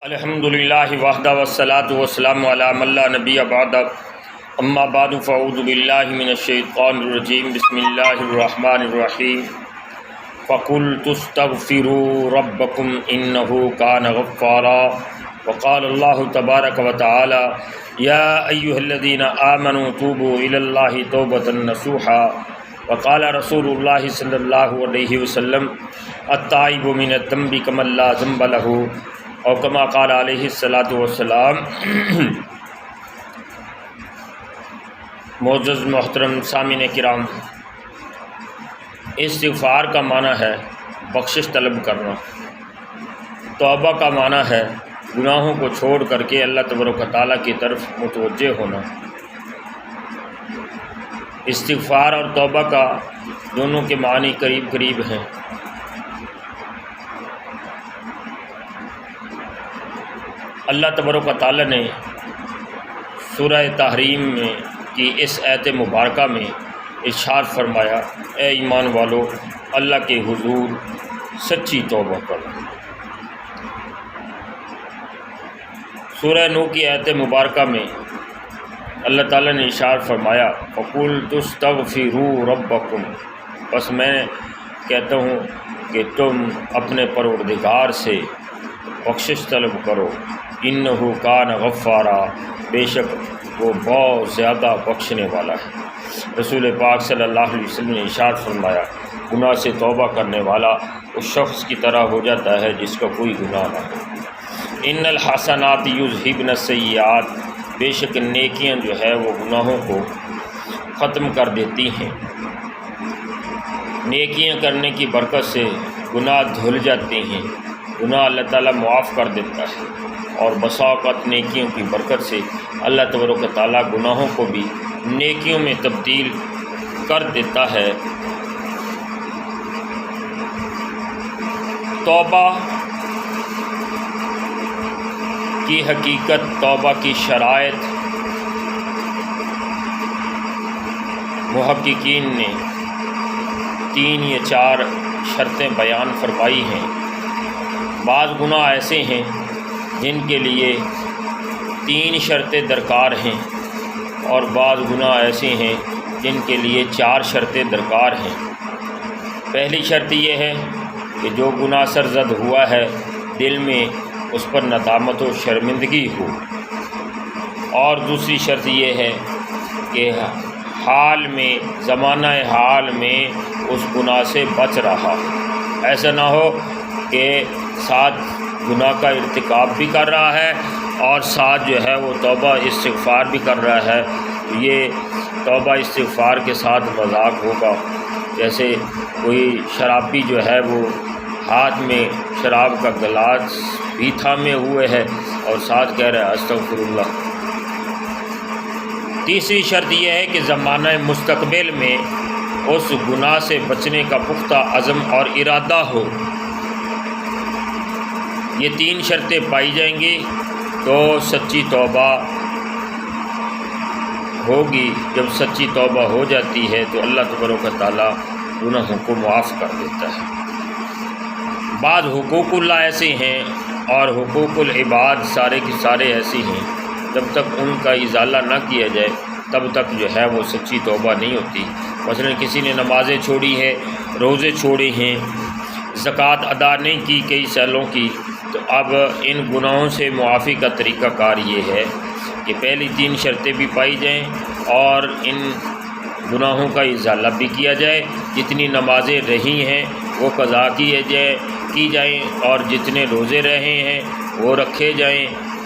الحمدللہ وحدہ والصلاۃ والسلام علی من لا نبی بعد اما بعد فاعوذ باللہ من الشیطان الرجیم بسم اللہ الرحمن الرحیم فقلت استغفروا ربکم انہ کان غفارا وقال اللہ تبارک وتعالی یا ایھا الذین آمنوا توبوا الی اللہ توبۃ نصوحا وقال رسول اللہ صلی اللہ علیہ وسلم التائب من الذنب کمن لا ذنب لہ اور کما قال علیہ الصلاۃ والسلام۔ معزز محترم سامعین کرام، استغفار کا معنی ہے بخشش طلب کرنا، توبہ کا معنی ہے گناہوں کو چھوڑ کر کے اللہ تبارک و تعالیٰ کی طرف متوجہ ہونا۔ استغفار اور توبہ کا دونوں کے معنی قریب قریب ہیں۔ اللہ تبارک و تعالیٰ نے سورہ تحریم میں کی اس آیت مبارکہ میں ارشاد فرمایا، اے ایمان والو اللہ کے حضور سچی توبہ کرو۔ سورہ نو کی آیت مبارکہ میں اللہ تعالیٰ نے ارشاد فرمایا، فَقُلْتُ اسْتَغْفِرُوا رَبَّكُمْ، بس میں کہتا ہوں کہ تم اپنے پروردگار سے بخشش طلب کرو، انہ کان غفارا، بے شک وہ بہت زیادہ بخشنے والا ہے۔ رسول پاک صلی اللہ علیہ وسلم نے ارشاد فرمایا، گناہ سے توبہ کرنے والا اس شخص کی طرح ہو جاتا ہے جس کا کوئی گناہ نہ ہو۔ ان الحسنات یذہبن السیئات، بے شک نیکیاں جو ہے وہ گناہوں کو ختم کر دیتی ہیں۔ نیکیاں کرنے کی برکت سے گناہ دھل جاتے ہیں، گناہ اللہ تعالیٰ معاف کر دیتا ہے، اور بسا اوقات نیکیوں کی برکت سے اللہ تبارک و تعالیٰ گناہوں کو بھی نیکیوں میں تبدیل کر دیتا ہے۔ توبہ کی حقیقت، توبہ کی شرائط محققین نے 3 یا 4 شرطیں بیان فرمائی ہیں۔ بعض گناہ ایسے ہیں جن کے لیے 3 شرطیں درکار ہیں، اور بعض گناہ ایسے ہیں جن کے لیے 4 شرطیں درکار ہیں۔ پہلی شرط یہ ہے کہ جو گناہ سرزد ہوا ہے دل میں اس پر ندامت و شرمندگی ہو، اور دوسری شرط یہ ہے کہ حال میں، زمانہ حال میں اس گناہ سے بچ رہا، ایسا نہ ہو کہ ساتھ گناہ کا ارتکاب بھی کر رہا ہے اور ساتھ جو ہے وہ توبہ استغفار بھی کر رہا ہے۔ یہ توبہ استغفار کے ساتھ مذاق ہوگا، جیسے کوئی شرابی جو ہے وہ ہاتھ میں شراب کا گلاس بھی تھامے ہوئے ہے اور ساتھ کہہ رہا ہے استغفر اللہ۔ تیسری شرط یہ ہے کہ زمانہ مستقبل میں اس گناہ سے بچنے کا پختہ عزم اور ارادہ ہو۔ یہ 3 شرطیں پائی جائیں گی تو سچی توبہ ہوگی۔ جب سچی توبہ ہو جاتی ہے تو اللہ تبارک و تعالیٰ گناہوں کو معاف کر دیتا ہے۔ بعض حقوق اللہ ایسے ہیں اور حقوق العباد سارے کے سارے ایسے ہیں، جب تک ان کا ازالہ نہ کیا جائے تب تک جو ہے وہ سچی توبہ نہیں ہوتی۔ مثلا کسی نے نمازیں چھوڑی ہے، روزے چھوڑے ہیں، زکوٰۃ ادا نہیں کی کئی سالوں کی، تو اب ان گناہوں سے معافی کا طریقہ کار یہ ہے کہ پہلی 3 شرطیں بھی پائی جائیں اور ان گناہوں کا ازالہ بھی کیا جائے۔ جتنی نمازیں رہی ہیں وہ قضا کی جائیں، اور جتنے روزے رہے ہیں وہ رکھے جائیں،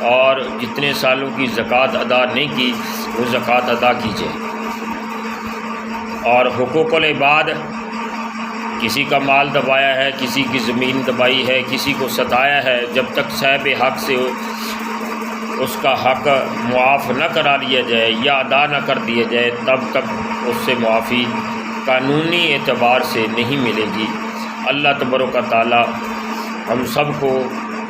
اور جتنے سالوں کی زکوٰۃ ادا نہیں کی وہ زکوٰۃ ادا کی جائے۔ اور حقوق العباد، کسی کا مال دبایا ہے، کسی کی زمین دبائی ہے، کسی کو ستایا ہے، جب تک صاحب حق سے اس کا حق معاف نہ کرا لیا جائے یا ادا نہ کر دیا جائے تب تک اس سے معافی قانونی اعتبار سے نہیں ملے گی۔ اللہ تبارک و تعالیٰ ہم سب کو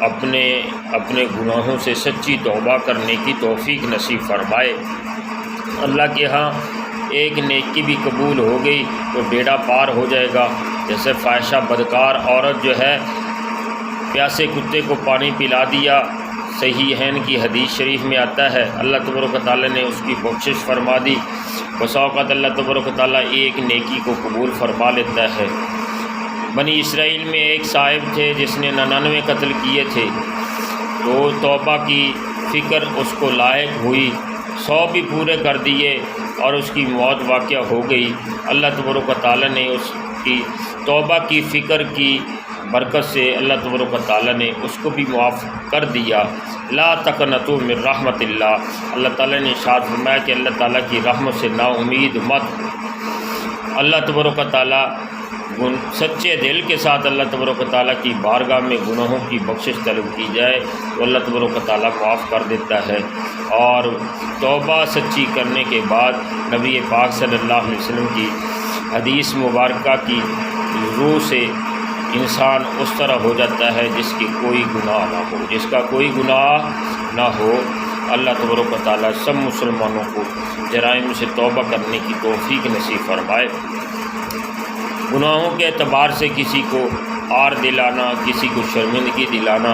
اپنے گناہوں سے سچی توبہ کرنے کی توفیق نصیب فرمائے۔ اللہ کے ہاں ایک نیکی بھی قبول ہو گئی تو بیڑا پار ہو جائے گا۔ جیسے فاحشہ بدکار عورت جو ہے پیاسے کتے کو پانی پلا دیا صحیحین کی حدیث شریف میں آتا ہے، اللہ تبارک و تعالیٰ نے اس کی بخشش فرما دی۔ بسا اوقات اللہ تبارک و تعالیٰ ایک نیکی کو قبول فرما لیتا ہے۔ بنی اسرائیل میں ایک صاحب تھے جس نے 99 قتل کیے تھے، تو توبہ کی فکر اس کو لاحق ہوئی، 100 بھی پورے کر دیے اور اس کی موت واقع ہو گئی۔ اللہ تبارک و تعالیٰ نے اس کی توبہ کی فکر کی برکت سے اللہ تبارک و تعالیٰ نے اس کو بھی معاف کر دیا۔ لا تقنطوا من رحمت اللہ، اللہ تعالیٰ نے ارشاد فرمایا کہ اللہ تعالیٰ کی رحمت سے نا امید مت۔ اللہ تبارک و تعالیٰ سچے دل کے ساتھ اللہ تبارک و تعالیٰ کی بارگاہ میں گناہوں کی بخشش طلب کی جائے تو اللہ تبارک و تعالیٰ معاف کر دیتا ہے۔ اور توبہ سچی کرنے کے بعد نبی پاک صلی اللہ علیہ وسلم کی حدیث مبارکہ کی روح سے انسان اس طرح ہو جاتا ہے جس کی کوئی گناہ نہ ہو، جس کا کوئی گناہ نہ ہو۔ اللہ تبارک و تعالیٰ سب مسلمانوں کو جرائم سے توبہ کرنے کی توفیق نصیب فرمائے۔ گناہوں کے اعتبار سے کسی کو آر دلانا، کسی کو شرمندگی دلانا،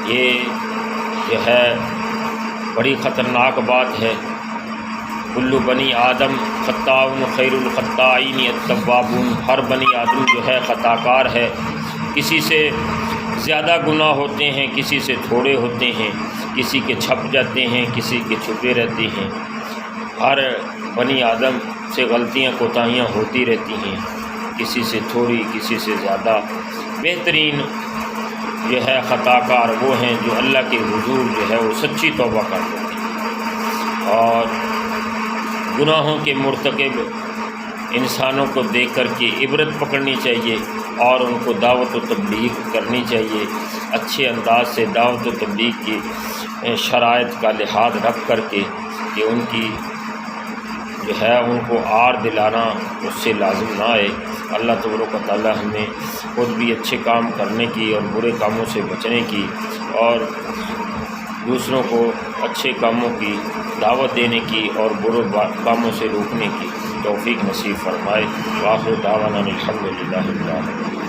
یہ جو ہے بڑی خطرناک بات ہے۔ کل بنی آدم خطاء خیر الخطائین التوابون، ہر بنی آدم جو ہے خطا کار ہے، کسی سے زیادہ گناہ ہوتے ہیں، کسی سے تھوڑے ہوتے ہیں، کسی کے چھپ جاتے ہیں، کسی کے چھپے رہتے ہیں۔ ہر بنی آدم سے غلطیاں کوتاہیاں ہوتی رہتی ہیں، کسی سے تھوڑی، کسی سے زیادہ۔ بہترین جو ہے خطا کار وہ ہیں جو اللہ کے حضور جو ہے وہ سچی توبہ کرتے ہیں۔ اور گناہوں کے مرتکب انسانوں کو دیکھ کر کے عبرت پکڑنی چاہیے اور ان کو دعوت و تبلیغ کرنی چاہیے، اچھے انداز سے دعوت و تبلیغ کی شرائط کا لحاظ رکھ کر کے کہ ان کی جو ہے ان کو آر دلانا اس سے لازم نہ آئے۔ اللہ تبارک و تعالیٰ ہمیں خود بھی اچھے کام کرنے کی اور برے کاموں سے بچنے کی اور دوسروں کو اچھے کاموں کی دعوت دینے کی اور برے کاموں سے روکنے کی توفیق نصیب فرمائے۔ وآخر دعوانا الحمدللہ رب العالمین۔